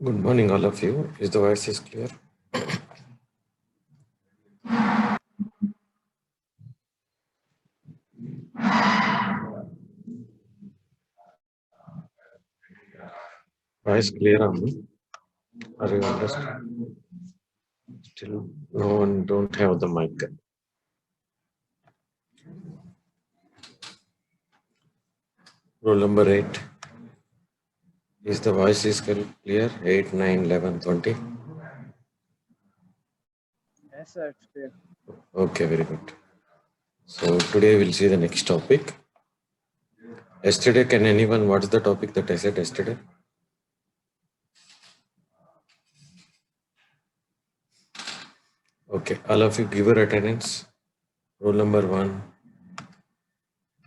Good morning, all of you. Is the voice is clear? Voice clear, Ammu? Are you understand? Still, no one don't have the mic. Roll number 8. Is the voice is clear? 8, 9, 11, 20. Yes, sir, it's clear. Okay, very good. So today we'll see the next topic. Yesterday, can anyone what's the topic that I said yesterday? Okay, all of you give your attendance. Roll number 1.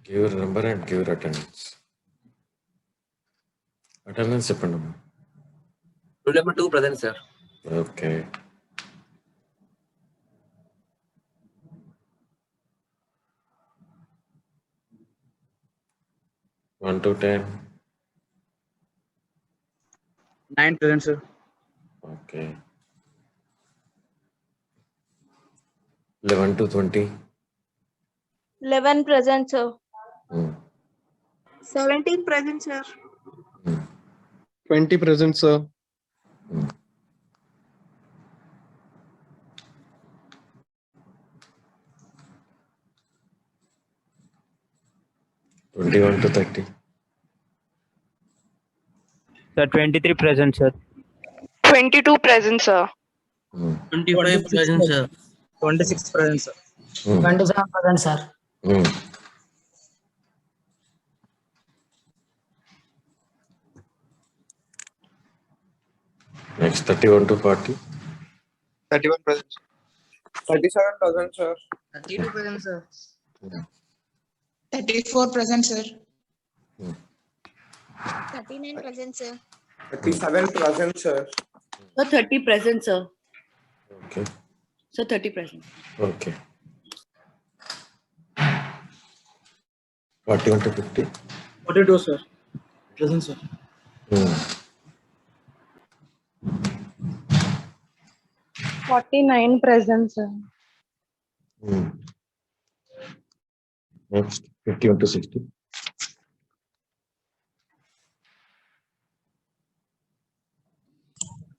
Give your number and give your attendance. Attendance చెప్పండి. Roll number 2 present, sir. Okay. One to 10. 9 present, sir. Okay. 11 to 20. 11 present, sir. 17 present, sir. 20 present, sir. 21 to 30. Sir, 23 present, sir. 22 present, sir. 25 present, sir. 26 present, sir. 27 present, sir. Next 31 to 40. 31 present. 37 present, sir. 32 present, sir. 34 present, sir. 39 present, sir. 37 present, sir. So 30 present, sir. Okay. So 30 present. Okay. 41 to 50. 42, sir. Present, sir. 49 present, sir. Next 51 to 60.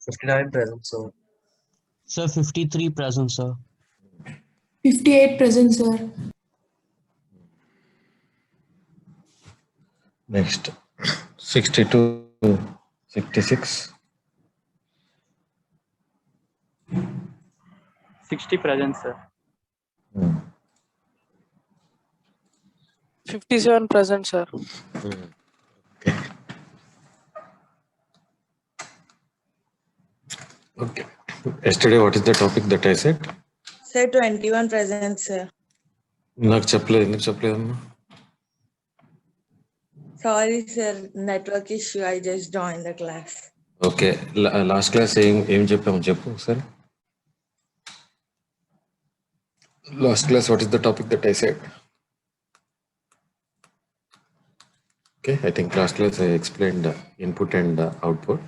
59 present, sir. Sir, 53 present, sir. 58 present, sir. Next 60 to 66. 60 present, sir. 57 present, sir. Okay. Yesterday, what is the topic that I said? Sir, 21 present, sir. నాకు చెప్పలేదు ఎందుకు చెప్పలేదమ్మా? Sorry, sir. Network issue. I just joined the class. Okay last class ఏం చెప్పాము చెప్పు ఒకసారి. Last class, what is the topic that I said? Okay, I think last class I explained input and output.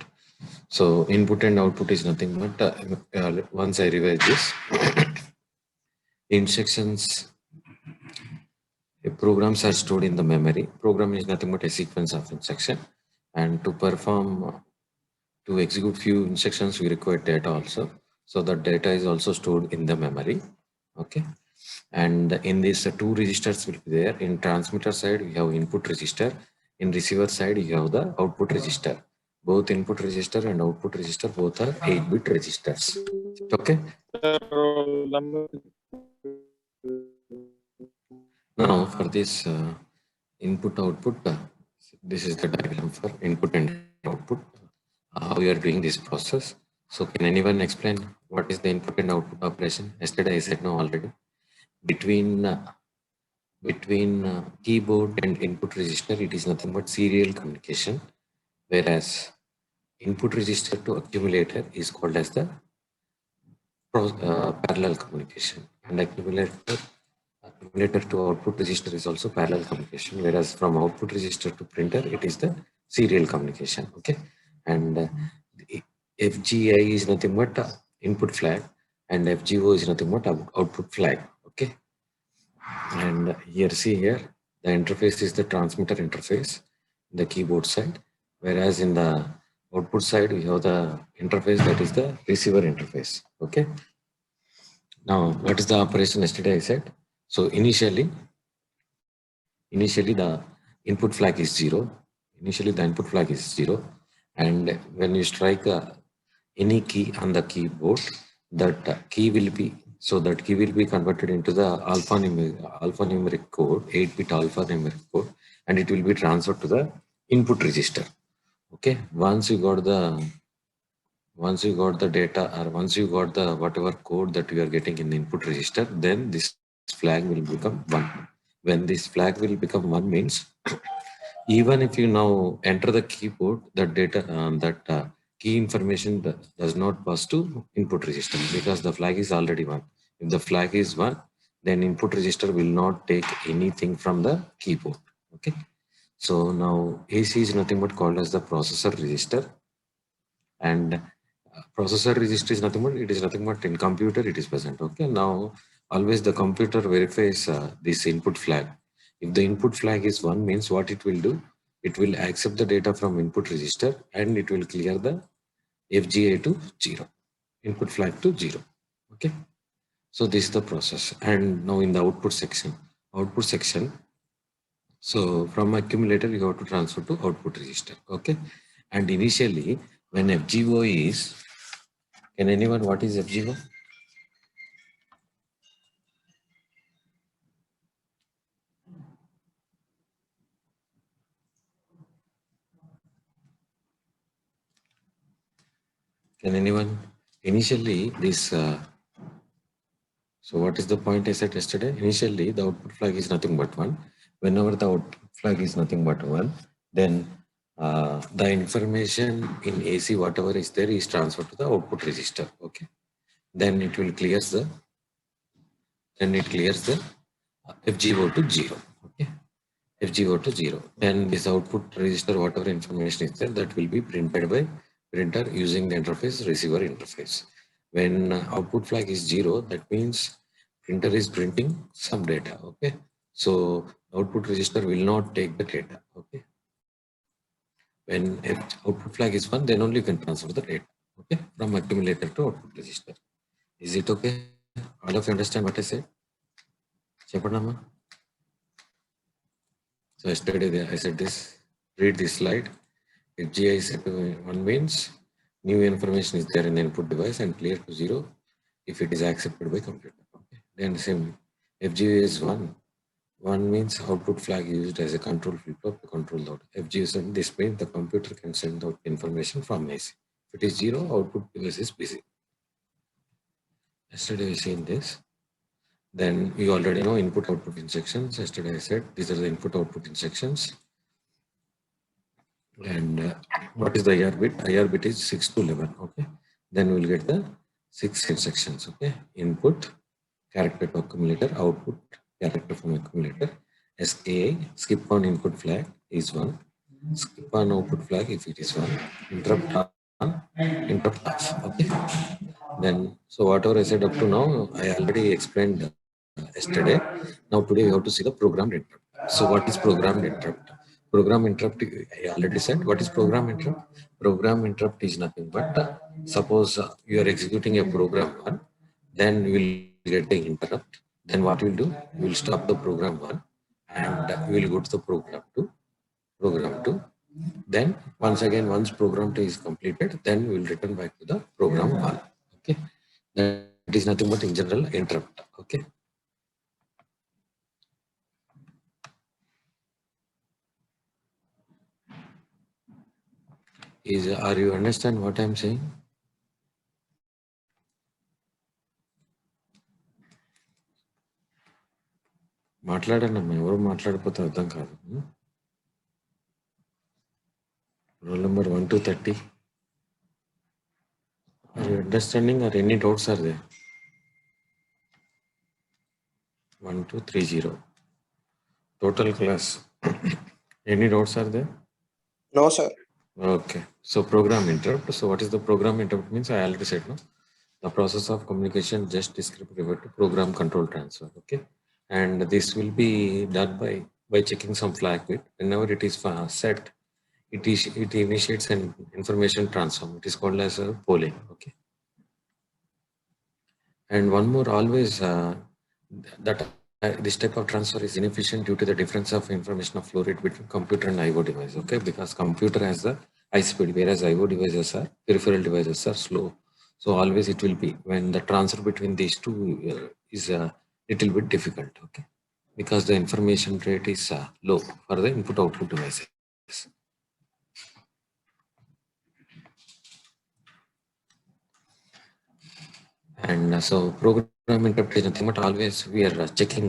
So input and output is nothing but once I revise this, instructions, programs are stored in the memory. Program is nothing but a sequence of instruction, and to execute few instructions we require data also. So that data is also stored in the memory. Okay, and in this 2 registers will be there. In transmitter side we have input register, in receiver side you have the output register. Both input register and output register both are 8-bit registers. Okay, now for this input output, this is the diagram for input and output. How we are doing this process. So can anyone explain what is the input and output operation? Yesterday I said no already. Between keyboard and input register, it is nothing but serial communication, whereas input register to accumulator is called as the parallel communication, and accumulator to output register is also parallel communication, whereas from output register to printer it is the serial communication. Okay, and FGI is nothing but input flag, and FGO is nothing but output flag. Okay, and here see here the interface is the transmitter interface, the keyboard side, whereas in the output side we have the interface that is the receiver interface. Okay, now what is the operation yesterday I said? So initially the input flag is 0. Initially the input flag is 0, and when you strike any key on the keyboard, that key will be converted into the alphanumeric code, 8-bit alphanumeric code, and it will be transferred to the input register. Okay, once you got the data, or once you got the whatever code that you are getting in the input register, then this flag will become 1. When this flag will become 1 means even if you now enter the keyboard, that data key information does not pass to input register, because the flag is already 1. If the flag is 1, then input register will not take anything from the keyboard. Okay, so now AC is nothing but called as the processor register, and processor register is nothing but in computer it is present. Okay, now always the computer verifies this input flag. If the input flag is 1 means what it will do, it will accept the data from input register and it will clear the FGA to 0, input flag to 0. Okay, so this is the process. And now in the output section, so from accumulator you have to transfer to output register. Okay, and initially when FGO is, can anyone, what is FGO? Can anyone? Initially this so what is the point I said yesterday? Initially the output flag is nothing but 1. Whenever the output flag is nothing but 1, then the information in AC whatever is there is transferred to the output register. Okay, then it will clears the FGO to 0. Okay, FGO to 0. Then this output register whatever information is there, that will be printed by printer using the interface receiver interface. When output flag is 0, that means printer is printing some data. Okay, so output register will not take the data. Okay, when output flag is 1, then only you can transfer the data. Okay, from accumulator to output register. Is it okay? All of you understand what I said? Chepanama? So yesterday I said this, read this slide. If GI is set to 1 means new information is there in the input device and clear to 0 if it is accepted by computer. Okay. Then same, FGA is 1 means output flag used as a control flip-flop to control the output. FGA is 1, this means the computer can send out information from AC. If it is 0, output device is busy. Yesterday we seen this. Then you already know input output instructions. Yesterday I said these are the input output instructions. And what is the IR bit? IR bit is 6 to 11. Okay, then we'll get the 6 instructions. Okay, input, character to accumulator, output, character from accumulator, SKI, skip on input flag is 1, skip on output flag if it is 1, interrupt on, interrupt off. Okay, then so whatever I said up to now, I already explained yesterday. Now today we have to see the programmed interrupt. So what is programmed interrupt? Program interrupt, I already said. What is program interrupt? Program interrupt is nothing but suppose you are executing a program 1, then you will get the interrupt. Then what you will do? You will stop the program 1 and you will go to the program 2. Then once again, once program 2 is completed, then we will return back to the program 1. Okay, that is nothing but in general interrupt. Okay. Are you understand what I'm saying? మాట్లాడనమ్మా, ఎవరు మాట్లాడిపోతే అర్థం కాదు. Roll number 1 to 30. Are you understanding or any doubts are there? 1230. Total class. Any doubts are there? No, sir. Okay. So program interrupt. So what is the program interrupt means? I already said no. The process of communication just descriptive to program control transfer. Okay. And this will be done by checking some flag bit. Whenever it is set, it initiates an information transform. It is called as a polling. Okay. And one more, always that this type of transfer is inefficient due to the difference of information of flow rate between computer and IO device. Okay, because computer has the high speed, whereas IO devices are peripheral devices are slow. So always it will be when the transfer between these two is a little bit difficult. Okay, because the information rate is low for the input output devices. And so program interpretation, nothing but always we are checking,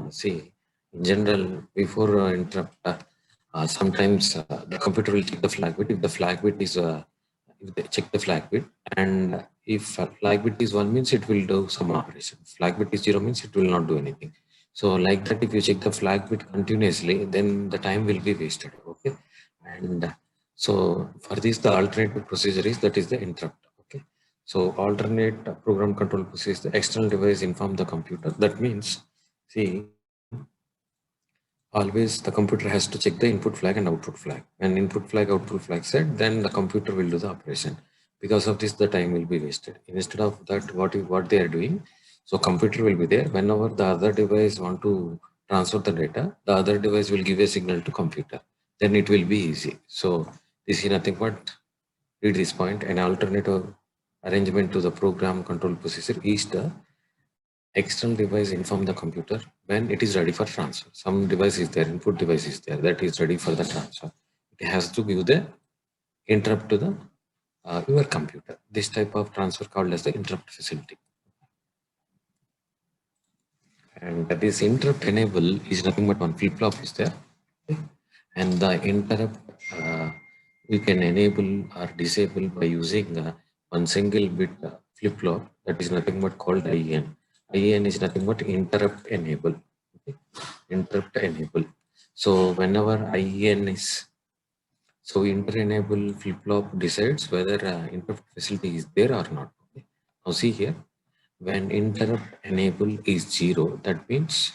see, in general, before interrupt, sometimes the computer will check the flag bit. If the flag bit is, if they check the flag bit, and if flag bit is 1 means it will do some operation. Flag bit is 0 means it will not do anything. So like that, if you check the flag bit continuously, then the time will be wasted. Okay. And so for this, the alternative procedure is that is the interrupt. Okay. So alternate program control procedure, the external device inform the computer. That means, see, always the computer has to check the input flag and output flag. When input flag, output flag set, then the computer will do the operation. Because of this, the time will be wasted. Instead of that, what they are doing, so computer will be there. Whenever the other device want to transfer the data, the other device will give a signal to computer. Then it will be easy. So this is nothing but, read this point, an alternative arrangement to the program control procedure is the external device inform the computer when it is ready for transfer. Some device is there, input device is there, that is ready for the transfer. It has to give the interrupt to the your computer. This type of transfer called as the interrupt facility. And this interrupt enable is nothing but one flip-flop is there. Okay. And the interrupt we can enable or disable by using one single bit flip-flop, that is nothing but called IEN. IEN is nothing but interrupt enable. Okay. Interrupt enable. So whenever IEN is, so inter enable flip-flop decides whether interrupt facility is there or not. Okay. Now see here, when interrupt enable is 0, that means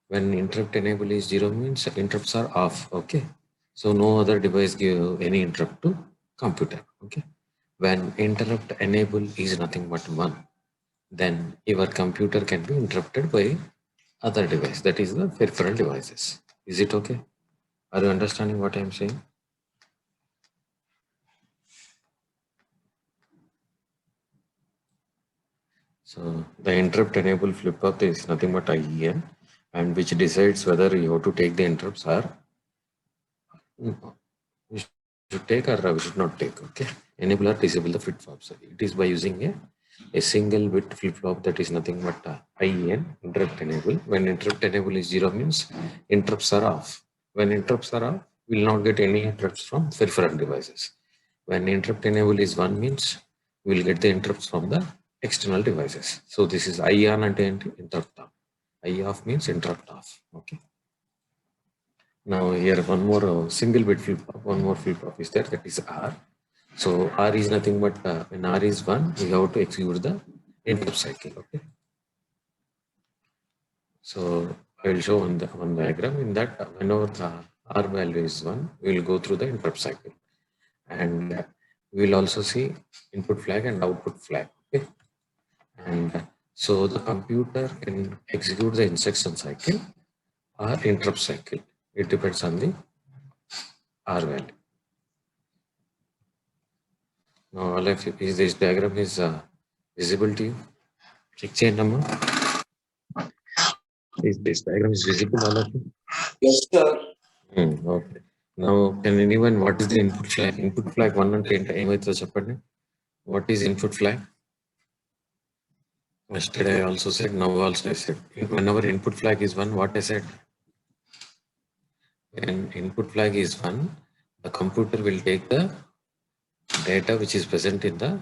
when interrupt enable is 0 means interrupts are off. Okay. So no other device give any interrupt to computer. Okay. When interrupt enable is nothing but 1, then your computer can be interrupted by other device, that is the peripheral devices. Is it okay? Are you understanding what I am saying? So the interrupt enable flip-flop is nothing but IEN, and which decides whether you have to take the interrupts or we should take or we should not take. Okay. Enable or disable the flip-flops. It is by using a single bit flip-flop, that is nothing but IEN, interrupt enable. When interrupt enable is 0 means interrupts are off. When interrupts are off, we will not get any interrupts from peripheral devices. When interrupt enable is 1 means we will get the interrupts from the external devices. So this is I on and interrupt off. I off means interrupt off. Okay. Now here one more single bit flip-flop, one more flip-flop is there, that is R. So R is nothing but when R is 1, we have to execute the interrupt cycle. Okay. So I will show on the one diagram. In that, whenever the R value is 1, we will go through the interrupt cycle, and we will also see input flag and output flag. Okay. And so the computer can execute the instruction cycle or interrupt cycle. It depends on the R value. Now, all of you, is this diagram is visible to you? Check chain number. Is this diagram is visible, all of you? Yes, sir. Okay. Now, can anyone, what is the input flag? Input flag 1 and 10. What is input flag? Yesterday I also said, now also I said, whenever input flag is 1, what I said? When input flag is 1, the computer will take the data which is present in the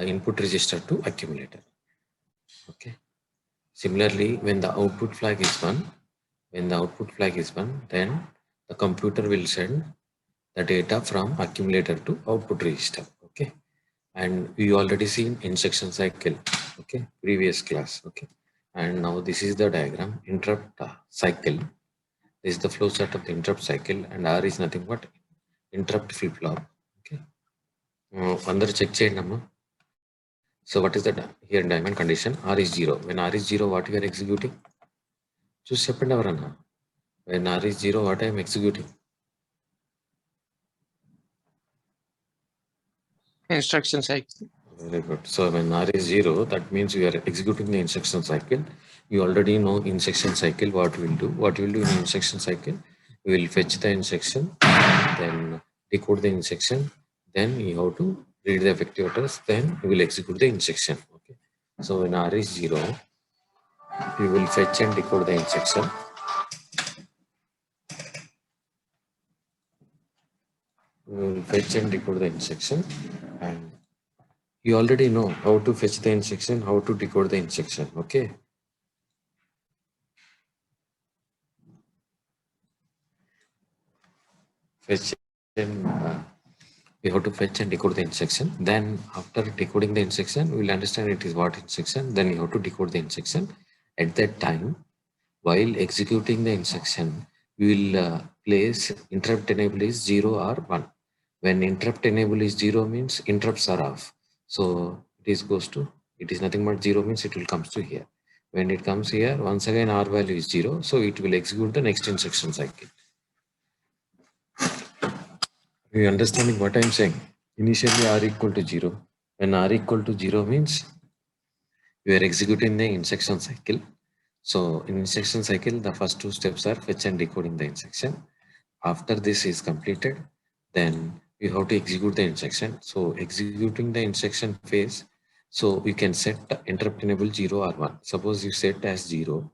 input register to accumulator. Okay. Similarly, when the output flag is 1, then the computer will send the data from accumulator to output register. Okay. And we already seen instruction cycle. Okay. Previous class. Okay. And now this is the diagram, interrupt cycle. This is the flow chart of the interrupt cycle, and R is nothing but interrupt flip-flop. Okay. Under check chain number. So what is the here diamond condition? R is 0. When R is 0, what we are executing? Choose చెప్పండి ఎవరన్నా. When R is 0, what I am executing? Instruction cycle. Very good. So when R is 0, that means we are executing the instruction cycle. You already know instruction cycle, what we'll do. What we'll do in instruction cycle? We will fetch the instruction, then decode the instruction, then you have to read the effective address, then we will execute the instruction. Okay. So when R is 0, we will fetch and decode the instruction. We will fetch and decode the instruction, and you already know how to fetch the instruction, how to decode the instruction. Okay. Fetch and we have to fetch and decode the instruction. Then after decoding the instruction, we will understand it is what instruction. Then you have to decode the instruction. At that time, while executing the instruction, we will place interrupt enable is 0 or 1. When interrupt enable is 0 means interrupts are off. So it is nothing but 0 means it will comes to here. When it comes here, once again R value is 0, so it will execute the next instruction cycle. Are you understanding what I am saying? Initially R equal to 0. When R equal to 0 means you are executing the instruction cycle. So in instruction cycle, the first two steps are fetch and decoding the instruction. After this is completed, then you have to execute the instruction. So executing the instruction phase, so you can set interrupt enable 0 or 1. Suppose you set as 0,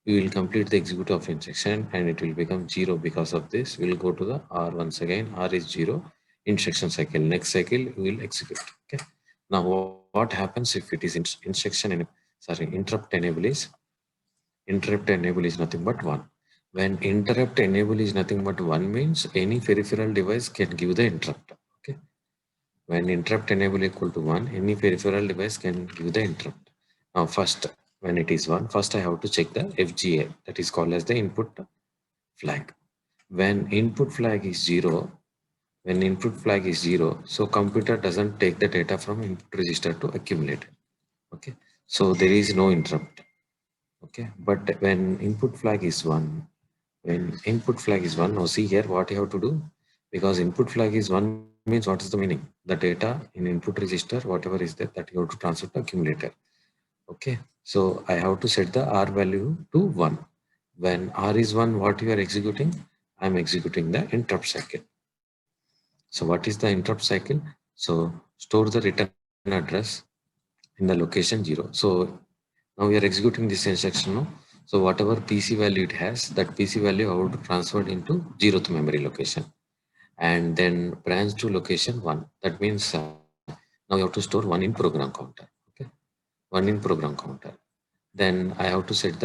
you will complete the execute of instruction and it will become 0. Because of this, we will go to the R once again. R is 0, instruction cycle. Next cycle, we will execute. Okay. Now what happens if it is interrupt enable is nothing but 1. When interrupt enable is nothing but 1 means any peripheral device can give the interrupt. Okay. When interrupt enable equal to 1, any peripheral device can give the interrupt. Now first, when it is 1, first I have to check the FGA, that is called as the input flag. When input flag is 0, so computer doesn't take the data from input register to accumulator. Okay. So there is no interrupt. Okay. But when input flag is 1, now see here what you have to do, because input flag is 1 means what is the meaning? The data in input register, whatever is there, that you have to transfer to accumulator. Okay. So I have to set the R value to 1. When R is 1, what you are executing? I am executing the interrupt cycle. So what is the interrupt cycle? So store the return address in the location 0. So now we are executing this instruction. No? So whatever PC value it has, that PC value I have to transfer into 0th memory location, and then branch to location 1. That means now you have to store 1 in program counter. Okay, 1 in program counter. Then I have to set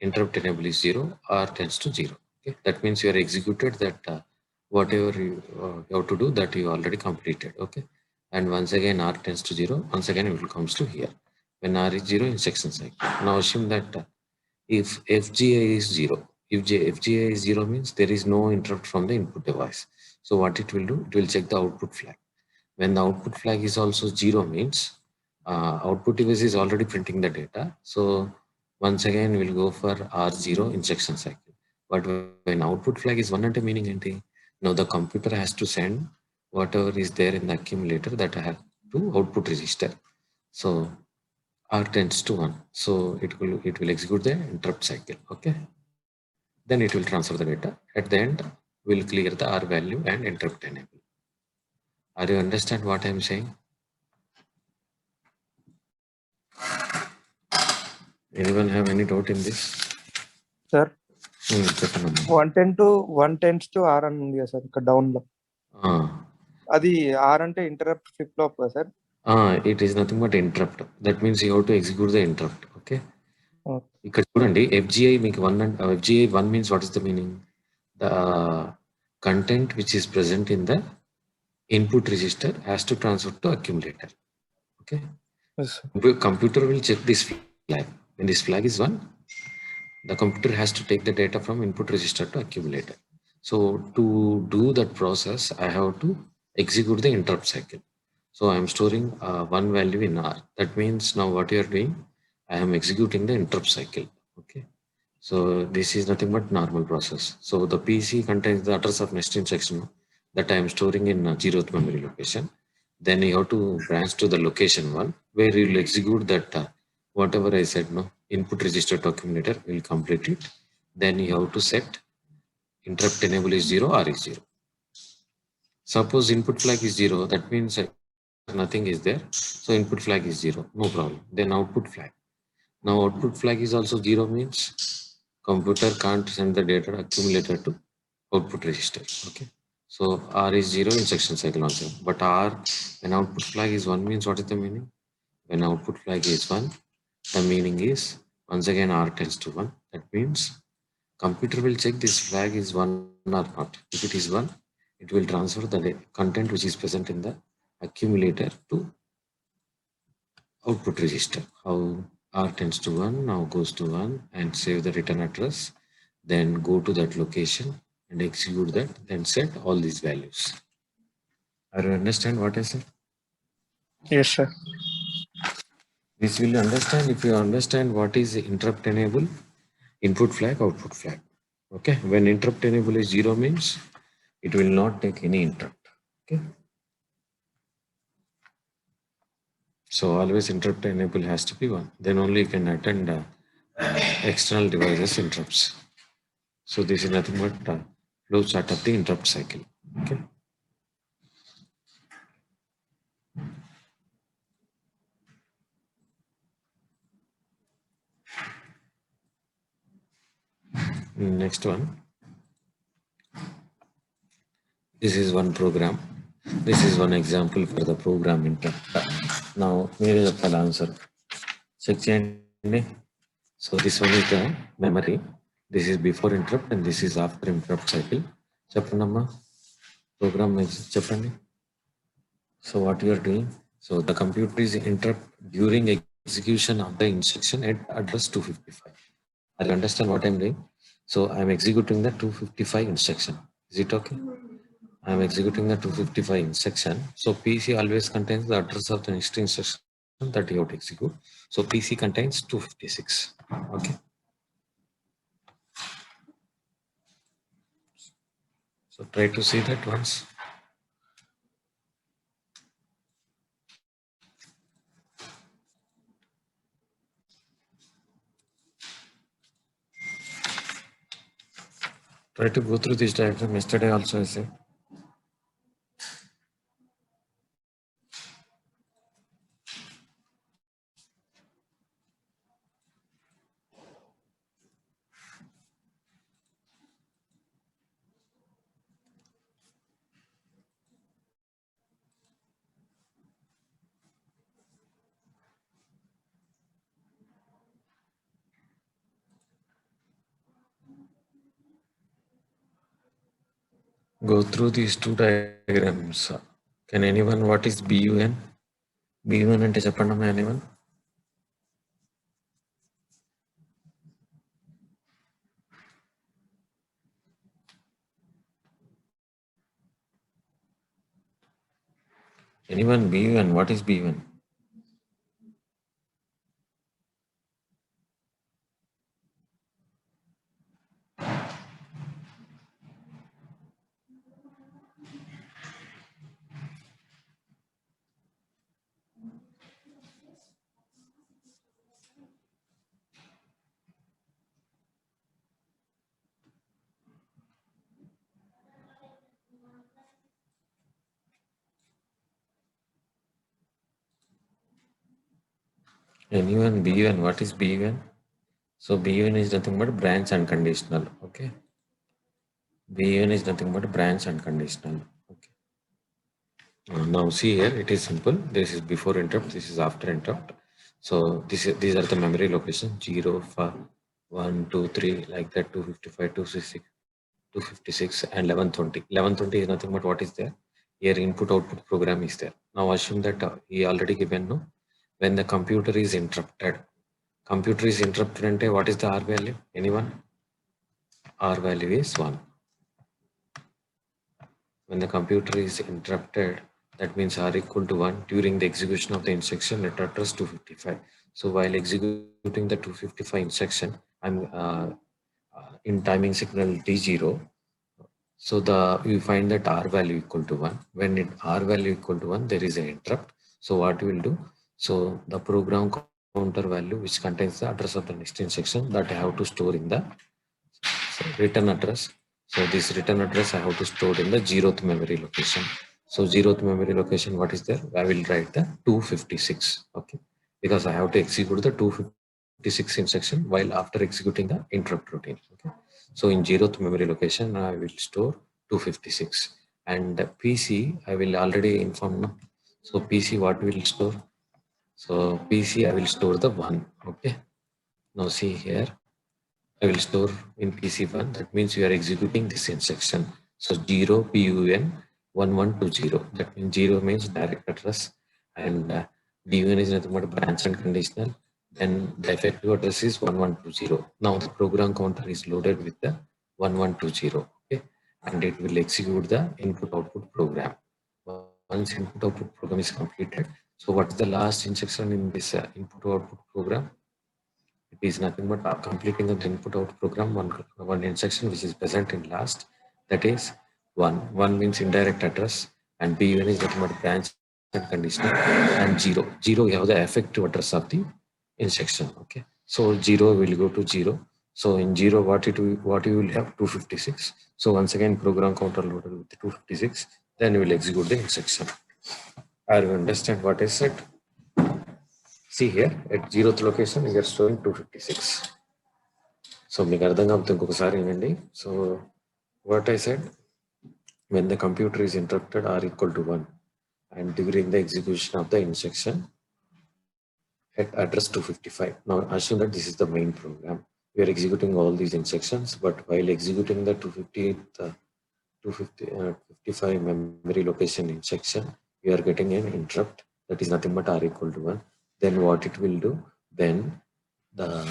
interrupt enable is 0 or tends to 0. Okay, that means you are executed that whatever you have to do, that you already completed. Okay, and once again R tends to 0. Once again it will comes to here. When R is 0, instruction cycle. Now assume that if FGA is 0, if FGA is 0 means there is no interrupt from the input device. So what it will do? It will check the output flag. When the output flag is also 0 means output device is already printing the data. So once again we'll go for R0 instruction cycle. But when output flag is 1 ante meaning enti? Now the computer has to send whatever is there in the accumulator that I have to output register. So R tends to 1. So it will execute the interrupt cycle. Okay. then it will transfer the data. At the end, we'll clear the R value and interrupt enable. Are you understand what I'm saying? Anyone have any doubt in this? Sir చెప్పండి. 110 to R అని ఉంది కదా sir ఇక్కడ down లో. అది R అంటే interrupt flip flop కదా sir? It is nothing but interrupt. That means you have to execute the interrupt. Okay. Okay. ఇక్కడ చూడండి FGI మీకు 1 and FGI 1 means what is the meaning? The content which is present in the input register has to transfer to accumulator. Okay. Yes, sir. Computer will check this flag. When this flag is 1, the computer has to take the data from input register to accumulator. So to do that process, I have to execute the interrupt cycle. So I am storing one value in R. That means now what you are doing, I am executing the interrupt cycle. Okay. So this is nothing but normal process. So the PC contains the address of next instruction that I am storing in 0th memory location. Then you have to branch to the location 1 where you will execute that whatever I said, no, input register to accumulator will complete it. Then you have to set interrupt enable is 0, R is 0. Suppose input flag is 0, that means nothing is there. So input flag is 0, no problem. Then output flag. Now output flag is also 0 means computer can't send the data accumulator to output register. Okay. So R is 0, instruction cycle on 0. But R, when output flag is 1 means what is the meaning? When output flag is 1, the meaning is once again R tends to 1. That means computer will check this flag is 1 or not. If it is 1, it will transfer the content which is present in the accumulator to output register. How R tends to 1, now goes to 1 and save the return address, then go to that location and execute that, then set all these values. Are you understand what I said? Yes, sir. This will understand if you understand what is interrupt enable, input flag, output flag. Okay, when interrupt enable is 0 means it will not take any interrupt. Okay. So always interrupt enable has to be 1. Then only you can attend external devices interrupts. So this is nothing but flow chart of the interrupt cycle. Okay. Next one. This is one program. This is one example for the program interrupt. Now here is the answer. Check cheyandi. So this one is the memory. This is before interrupt and this is after interrupt cycle. Cheppandamma. Program is cheppandi. So what you are doing? So the computer is interrupt during execution of the instruction at address 255. I understand what I'm doing. So I'm executing the 255 instruction. Is it okay? I'm executing the 255 instruction. So PC always contains the address of the next instruction that you have to execute. So PC contains 256. Okay. So try to see that once. Try to go through this diagram. Yesterday also I said. Go through these two diagrams. Can anyone, what is BUN? BUN ante cheppandamma anyone? Anyone BUN? What is BUN? Anyone B1, what is B1? So B1 is nothing but branch and conditional. Okay. B1 is nothing but branch and conditional. Okay. Now see here, it is simple. This is before interrupt, this is after interrupt. So these are the memory locations 0, 5, 1, 2, 3, like that, 255, 266, 256, and 1120. 1120 is nothing but what is there. Here input output program is there. Now assume that he already given no. When the computer is interrupted, and what is the R value? Anyone? R value is 1. When the computer is interrupted, that means R equal to 1 during the execution of the instruction let address 255. So while executing the 255 instruction, I'm in timing signal T0. So you find that R value equal to 1. When R value equal to 1, there is an interrupt. So what you will do? So the program counter value which contains the address of the next instruction that I have to store in the return address. So this return address I have to store in the 0th memory location. So 0th memory location, what is there? I will write the 256. Okay, because I have to execute the 256 instruction while after executing the interrupt routine. Okay, so in 0th memory location I will store 256, and PC I will already inform now. So PC what will store? So PC I will store the 1. Okay, now see here. I will store in PC1. That means you are executing this instruction. So 0 PUN 1120. That means 0 means direct address, and DUN is nothing but branch and conditional. Then the effective address is 1120. Now the program counter is loaded with the 1120. Okay, and it will execute the input output program. Once input output program is completed, so what is the last instruction in this input output program? It is nothing but completing the input out program, one instruction which is present in last, that is 1. 1 means indirect address, and B1 is nothing but branch and conditional, and 0. 0 you have the effective address of the instruction. Okay, so 0 will go to 0. So in 0 what you will have 256. So once again program counter loaded with 256, then you will execute the instruction. Are you understand what I said? See here at 0th location we are storing 256. So so what I said, when the computer is interrupted R equal to 1, and during the execution of the instruction at address 255. Now assume that this is the main program. We are executing all these instructions, but while executing the 255 memory location instruction, we are getting an interrupt that is nothing but R equal to 1. Then what it will do? Then the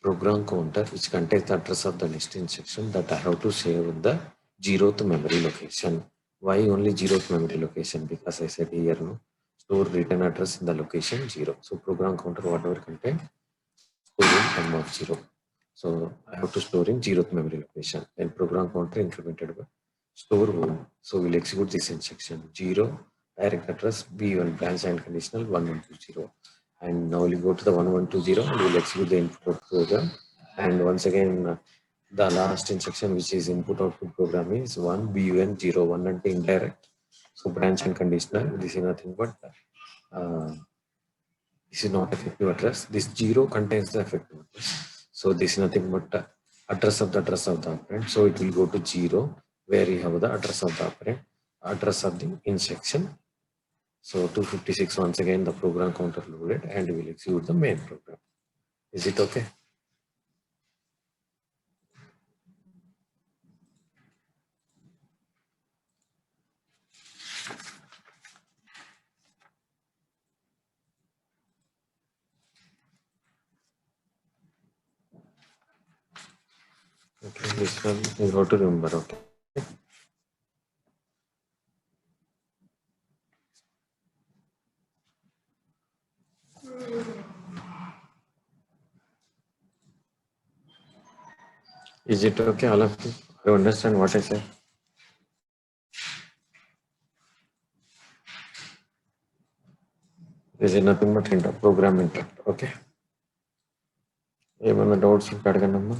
program counter which contains the address of the next instruction that I have to save in the 0th memory location. Why only 0th memory location? Because I said here no, store return address in the location 0. So program counter whatever content store in M of 0. So I have to store in 0th memory location. Then program counter incremented by store 1. So we'll execute this instruction 0 direct address B1 branch and conditional 1120. And now we'll go to the 1120 and we'll execute the input program. And once again, the last instruction which is input output program is 1 BUN 01 and indirect. So branch and conditional. This is nothing but this is not effective address. This 0 contains the effective address. So this is nothing but address of the operand. So it will go to 0 where you have the address of the operand, address of the instruction. So 256 once again the program counter loaded and will execute the main program. Is it okay? Okay, this one you have to remember. Okay. Is it okay, all of you? You understand what I said? This is nothing but interrupt, program interrupt. Okay. ఏమన్నా doubts ఉంటే అడగండి అమ్మా.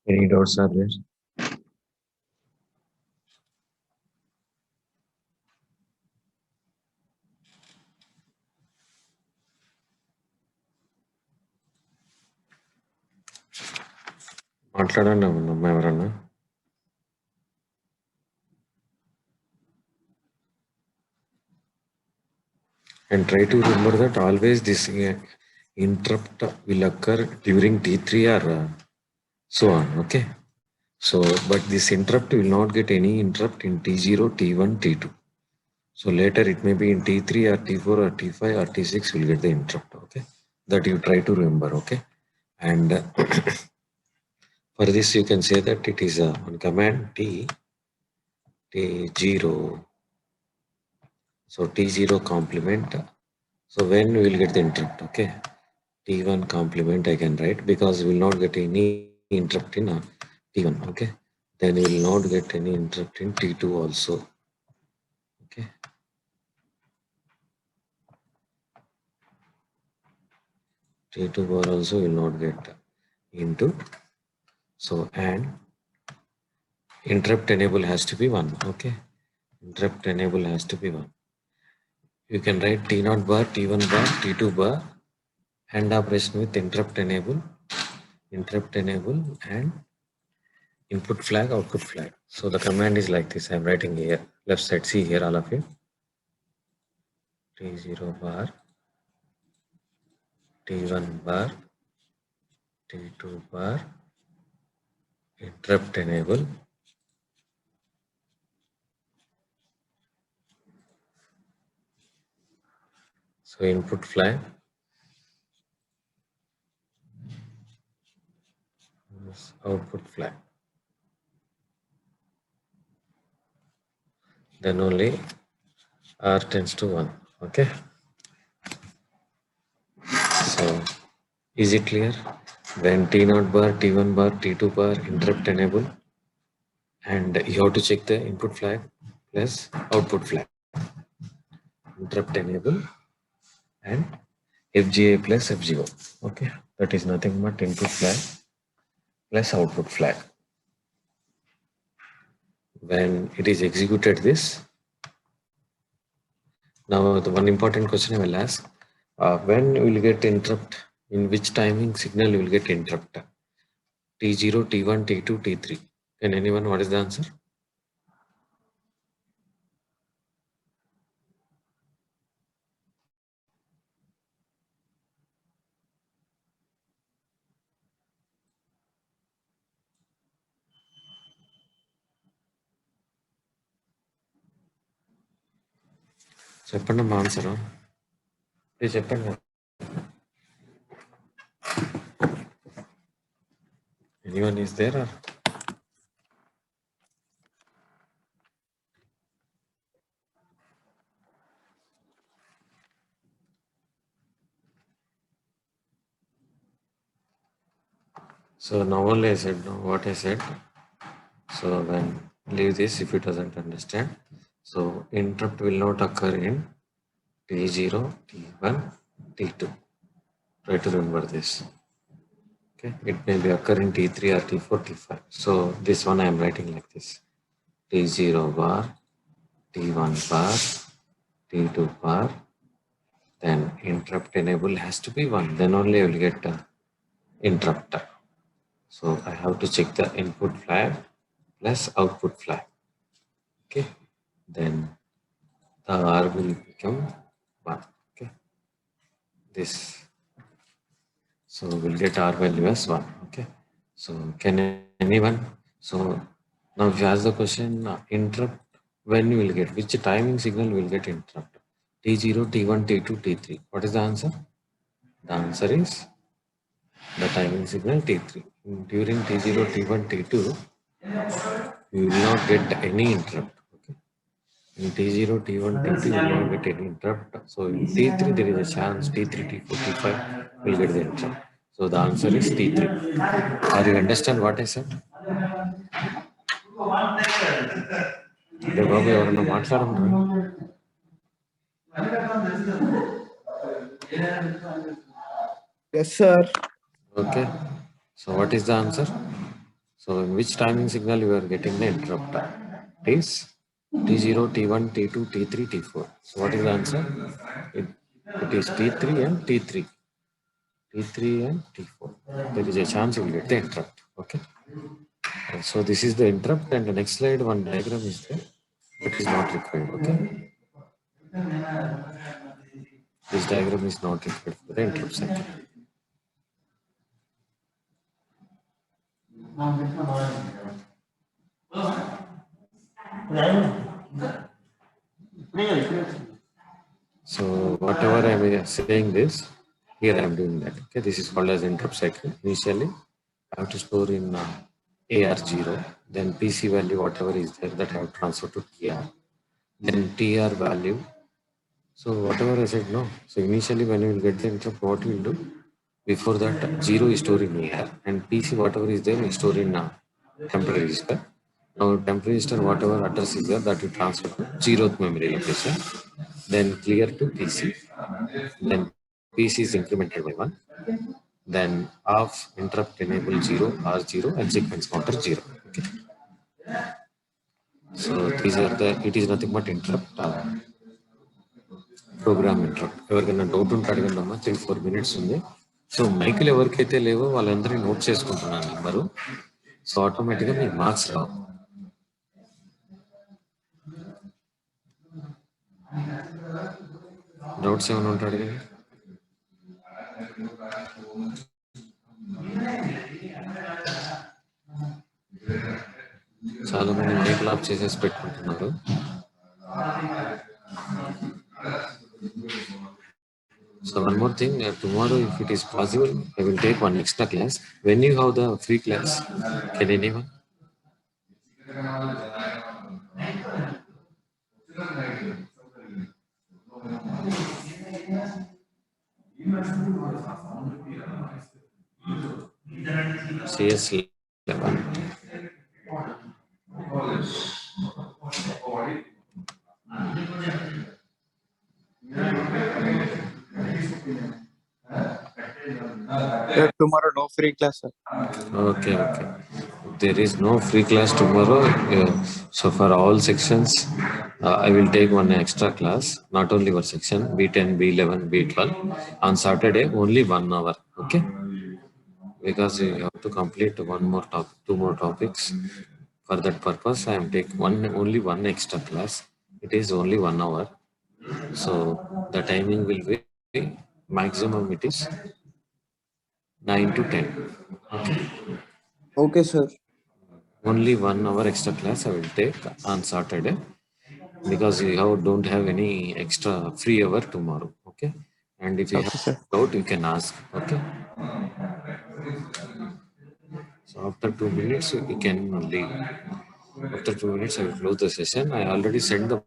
Any doubts are there? మాట్లాడండి అమ్మా ఎవరన్నా. And try to remember that always this interrupt will occur during T3 or so on. Okay. So, but this interrupt will not get any interrupt in T0, T1, T2. So later it may be in T3 or T4 or T5 or T6 will get the interrupt. Okay. That you try to remember. Okay. And for this you can say that it is on command T0. So T0 complement. So when we will get the interrupt, okay? T1 complement I can write because we will not get any interrupt in T1, okay? Then we will not get any interrupt in T2 also, okay? T2 bar also will not get into. So and interrupt enable has to be 1, okay? Interrupt enable has to be 1. You can write T0 bar, T1 bar, T2 bar, and operation with interrupt enable and input flag, output flag. So the command is like this. I'm writing here, left side, see here all of you. T0 bar, T1 bar, T2 bar, interrupt enable, so input flag, output flag. Then only R tends to 1, okay? So is it clear? When T0 bar, T1 bar, T2 bar, interrupt enable, and you have to check the input flag plus output flag. Interrupt enable and FGA plus FGO, okay? That is nothing but input flag plus output flag. When it is executed this, now the one important question I will ask, when we will get interrupt, in which timing signal you will get interrupt? T0, T1, T2, T3. Can anyone, what is the answer? చెప్పండి అమ్మా answer. చెప్పండి. Anyone is there or? So now only I said, no, what I said. So when leave this if it doesn't understand. So interrupt will not occur in T0, T1, T2. Try to remember this. Okay, it may be occur in T3 or T4, T5. So this one I am writing like this. T0 bar, T1 bar, T2 bar, then interrupt enable has to be 1. Then only I will get interrupter. So I have to check the input flag plus output flag. Okay, then the R will become 1. Okay, this. So we'll get R value as 1. Okay, so can anyone? So now if you ask the question, interrupt, when you will get, which timing signal will get interrupt? T0, T1, T2, T3. What is the answer? The answer is the timing signal T3. During T0, T1, T2, you will not get any interrupt. Okay, in T0, T1, T2, you will not get any interrupt. So in T3, there is a chance T3, T4, T5 will get the interrupt. So the answer is T3. Are you understand what I said? బాబు ఎవరన్నా మాట్లాడమన్నా. Yes, sir. Okay. So what is the answer? So in which timing signal you are getting the interrupt? It is T0, T1, T2, T3, T4. So what is the answer? It is T3 and T3. T3 and T4. There is a chance you will get the interrupt. Okay. So this is the interrupt, and the next slide one diagram is there. That is not required. Okay. This diagram is not required for the interrupt cycle. So whatever I am saying this, here I am doing that. Okay, this is called as interrupt cycle. Initially, I have to store in AR0, then PC value whatever is there that I have transferred to TR, then TR value. So whatever I said no. So initially when you will get the interrupt, what you will do? Before that 0 is stored in AR and PC whatever is there is stored in temporary register. Now temporary register whatever address is there that you transfer to 0th memory location, then clear to PC, then PC is incremented by 1, then off interrupt enable 0 R0 and sequence counter 0. Okay. So these are the, it is nothing but interrupt program interrupt. ఎవరికైనా doubt ఉంటే అడగండి అమ్మా, 3-4 minutes ఉంది. So మైకులు ఎవరికైతే లేవో వాళ్ళందరినీ note చేసుకుంటున్నాను నెంబరు. సో ఆటోమేటిక్గా మీ మార్క్స్ రావు. డౌట్స్ ఏమైనా ఉంటే అడగండి. చాలా మంది మైకులు ఆఫ్ చేసేసి పెట్టుకుంటున్నారు. So one more thing, tomorrow if it is possible, I will take one extra class. When you have the free class, can anyone? CS 11. Tomorrow no free class, sir. Okay. There is no free class tomorrow. So for all sections, I will take one extra class. Not only one section, B10, B11, B12. On Saturday, only 1 hour. Okay. Because you have to complete two more topics. For that purpose, I am taking only one extra class. It is only 1 hour. So the timing will be maximum. It is 9 to 10. Okay, sir. Only 1 hour extra class I will take on Saturday because you don't have any extra free hour tomorrow. Okay. And if you have doubt, you can ask. Okay. So after 2 minutes, you can leave. After 2 minutes, I will close the session. I already sent the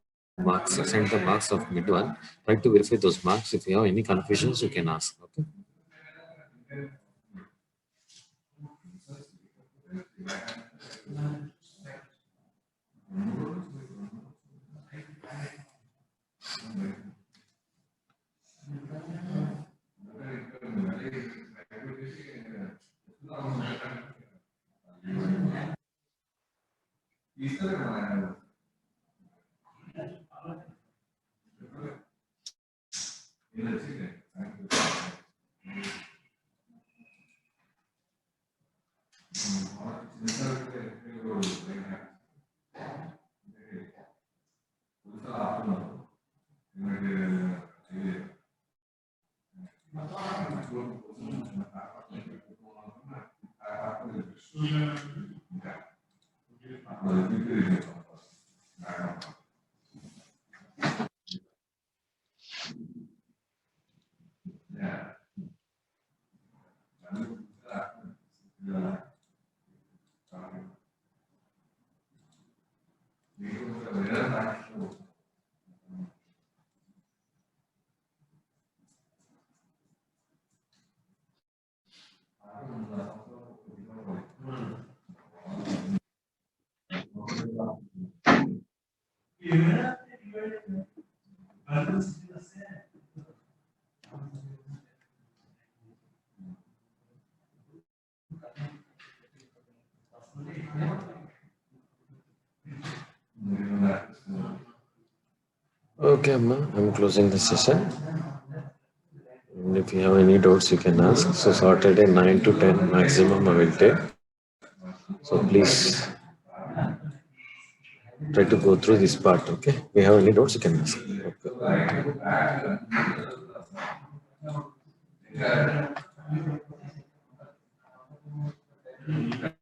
marks of mid one. Try to verify those marks. If you have any confusions, you can ask. Okay. Okay, Amma, I'm closing the session. And if you have any doubts, you can ask. So Saturday 9 to 10 maximum I will take. So please try to go through this part. Okay. If you have any doubts, you can ask. Okay.